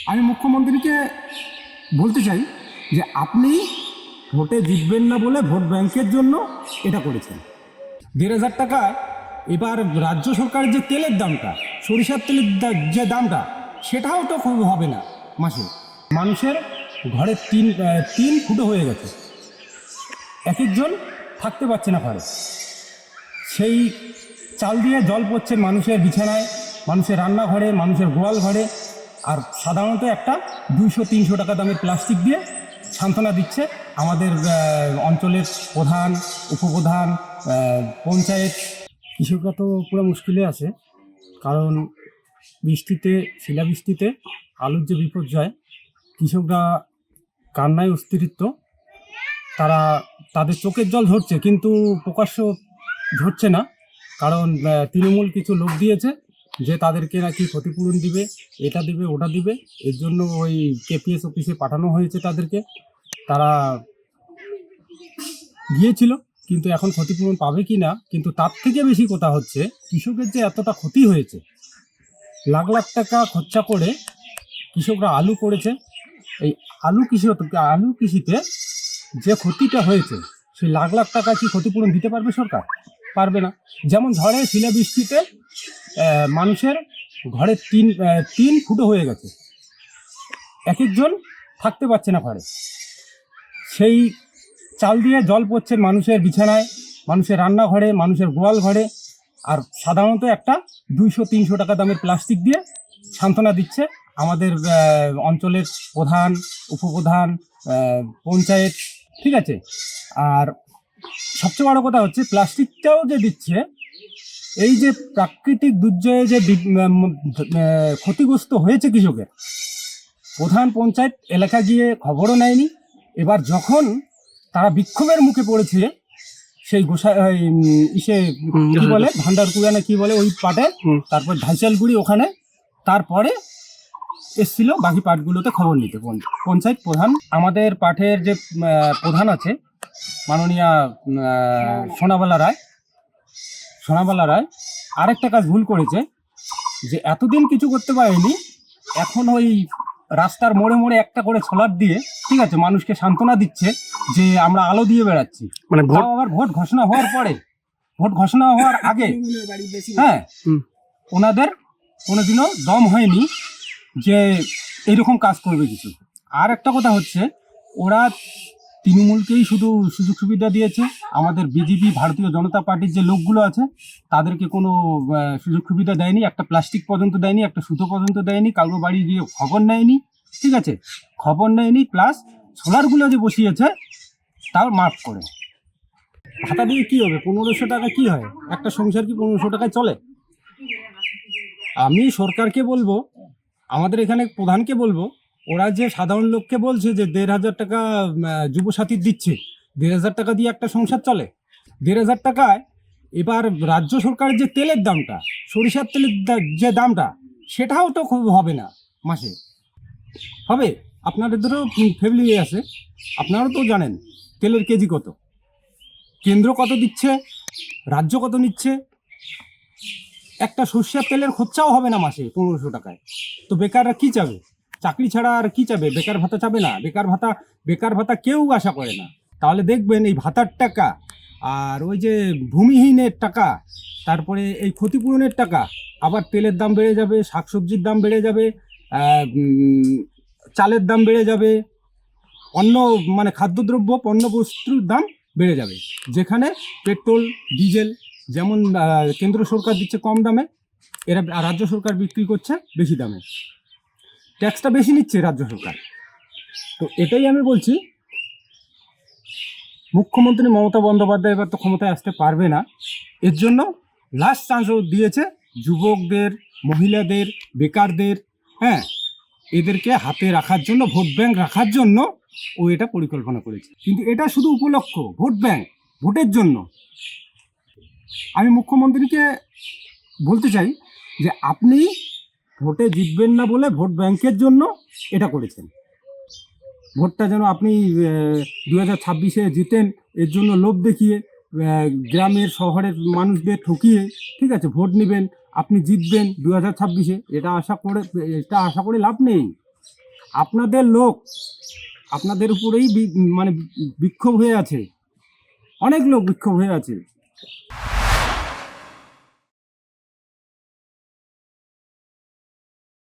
আমি মুখ্যমন্ত্রীকে বলতে চাই যে আপনি ভোটে জিতবেন না বলে ভোট ব্যাংকের জন্য এটা করেছেন। 1,500 টাকায় এবার রাজ্য সরকারের যে তেলের দামটা, সরিষার তেলের যে দামটা, সেটাও তো হবে না মাসে। মানুষের ঘরে তিন ফুটো হয়ে গেছে, এক একজন থাকতে পারছে না ঘরে। সেই চাল দিয়ে জল পড়ছে মানুষের বিছানায়, মানুষের রান্নাঘরে, মানুষের গোয়াল ঘরে। আর সাধারণত একটা 200-300 টাকা দামের প্লাস্টিক দিয়ে সান্ত্বনা দিচ্ছে আমাদের অঞ্চলের প্রধান, উপপ্রধান, পঞ্চায়েত। কৃষকরা তো পুরো মুশকিলে আছে, কারণ বৃষ্টিতে, শিলাবৃষ্টিতে আলুর যে বিপর্যয়, কৃষকরা কান্নায় অস্থিরিত। তাদের চোখের জল ঝরছে, কিন্তু প্রকাশ্য ঝরছে না, কারণ তৃণমূল কিছু লোক দিয়েছে যে তাদেরকে নাকি ক্ষতিপূরণ দিবে, এটা দিবে, ওটা দিবে। এর জন্য ওই কেপিএস অফিসে পাঠানো হয়েছে তাদেরকে। তারা গিয়েছিল, কিন্তু এখন ক্ষতিপূরণ পাবে কি না। কিন্তু তার থেকে বেশি কথা হচ্ছে, কৃষকের যে এতটা ক্ষতি হয়েছে, লাখ লাখ টাকা খরচা করে কৃষকরা আলু করেছে। এই আলু কৃষিতে যে ক্ষতিটা হয়েছে, সেই লাখ লাখ টাকা কি ক্ষতিপূরণ দিতে পারবে সরকার? পারবে না। যেমন ঝড়ে, শিলাবৃষ্টিতে মানুষের ঘরে তিন ফুটো হয়ে গেছে, এক একজন থাকতে পারছে না ঘরে। সেই চাল দিয়ে জল পড়ছে মানুষের বিছানায়, মানুষের রান্নাঘরে, মানুষের গোয়াল ঘরে। আর সাধারণত একটা 200-300 টাকা দামের প্লাস্টিক দিয়ে সান্ত্বনা দিচ্ছে আমাদের অঞ্চলের প্রধান, উপপ্রধান, পঞ্চায়েত, ঠিক আছে। আর সবচেয়ে বড় কথা হচ্ছে, প্লাস্টিকটাও যে দিচ্ছে, এই যে প্রাকৃতিক দুর্যোগে যে ক্ষতিগ্রস্ত হয়েছে কৃষকের, প্রধান, পঞ্চায়েত এলাকা গিয়ে খবরও নেয়নি। এবার যখন তারা বিক্ষোভের মুখে পড়েছে, সেই কি বলে, ভান্ডারকুড়া না কি বলে, ওই পাটে, তারপর ঢাইচালগুড়ি, ওখানে তারপরে এসছিল বাকি পাটগুলোতে খবর নিতে পঞ্চায়েত প্রধান। আমাদের পাঠের যে প্রধান আছে, মাননীয়া সোনাবালা রায় আরেকটা কাজ ভুল করেছে, যে এতদিন কিছু করতে পারেনি, এখন ওই রাস্তার মোড়ে মোড়ে একটা করে সোলার দিয়ে, ঠিক আছে, মানুষকে সান্ত্বনা দিচ্ছে যে আমরা আলো দিয়ে বেড়াচ্ছি। মানে আবার ভোট ঘোষণা হওয়ার আগে, হ্যাঁ, ওনাদের কোনোদিনও দম হয়নি যে এইরকম কাজ করবে কিছু। আর একটা কথা হচ্ছে, ওরা তৃণমূলকেই শুধু সুযোগ সুবিধা দিয়েছে। আমাদের বিজেপি, ভারতীয় জনতা পার্টির যে লোকগুলো আছে, তাদেরকে কোনো সুযোগ সুবিধা দেয়নি, একটা প্লাস্টিক পর্যন্ত দেয়নি, একটা সুতো পর্যন্ত দেয়নি, কারো বাড়ি গিয়ে খবর নেয়নি, ঠিক আছে, খবর নেয়নি। প্লাস সোলারগুলো যে বসিয়েছে, তাও মাফ করে। ভাতা দিয়ে কী হবে? 1500 টাকা কি হয়? একটা সংসার কি 1500 টাকায় চলে? আমি সরকারকে বলবো, আমাদের এখানে প্রধানকে বলবো, ওরা যে সাধারণ লোককে বলছে যে 1,500 টাকা যুবসাথীর দিচ্ছে, 1,500 টাকা দিয়ে একটা সংসার চলে? 1,500 টাকায় এবার রাজ্য সরকারের যে তেলের দামটা, সরিষার তেলের যে দামটা, সেটাও তো হবে না মাসে। হবে? আপনাদেরও ফ্যামিলি আছে, আপনারাও তো জানেন তেলের কেজি কত, কেন্দ্র কত দিচ্ছে, রাজ্য কত নিচ্ছে। একটা সর্ষের তেলের খরচাও হবে না মাসে 1500 টাকায়। তো বেকাররা কি চাবে? চাকরি ছাড়া আর কি চাবে? বেকার ভাতা চাবে না? বেকার ভাতা কেউ আশা করে না। তাহলে দেখবেন এই ভাতার টাকা, আর ওই যে ভূমিহীনের টাকা, তারপরে এই ক্ষতিপূরণের টাকা, আবার তেলের দাম বেড়ে যাবে, শাকসবজির দাম বেড়ে যাবে, চালের দাম বেড়ে যাবে, অন্য মানে খাদ্যদ্রব্য, পণ্যবস্তুর দাম বেড়ে যাবে। যেখানে পেট্রোল, ডিজেল যেমন কেন্দ্র সরকার দিচ্ছে কম দামে, এরা রাজ্য সরকার বিক্রি করছে বেশি দামে, ট্যাক্সটা বেশি নিচ্ছে রাজ্য সরকার। তো এটাই আমি বলছি, মুখ্যমন্ত্রী মমতা বন্দ্যোপাধ্যায় এবার তো ক্ষমতায় আসতে পারবে না। এর জন্য লাস্ট চান্সও দিয়েছে যুবকদের, মহিলাদের, বেকারদের, হ্যাঁ, এদেরকে হাতে রাখার জন্য, ভোট ব্যাংক রাখার জন্য ও এটা পরিকল্পনা করেছে। কিন্তু এটা শুধু উপলক্ষ, ভোট ব্যাংক, ভোটের জন্য। আমি মুখ্যমন্ত্রীকে বলতে চাই যে আপনি ভোটে জিতবেন না বলে ভোট ব্যাংকের জন্য এটা করেছেন। ভোটটা যেন আপনি 2026-এ জিতেন, এর জন্য লোভ দেখিয়ে, গ্রামের শহরের মানুষদের ঠকিয়ে, ঠিক আছে, ভোট নেবেন, আপনি জিতবেন 2026-এ, এটা আশা করে লাভ নেই। আপনাদের লোক আপনাদের উপরেই মানে বিক্ষোভ হয়ে আছে, অনেক লোক বিক্ষোভ হয়ে আছে।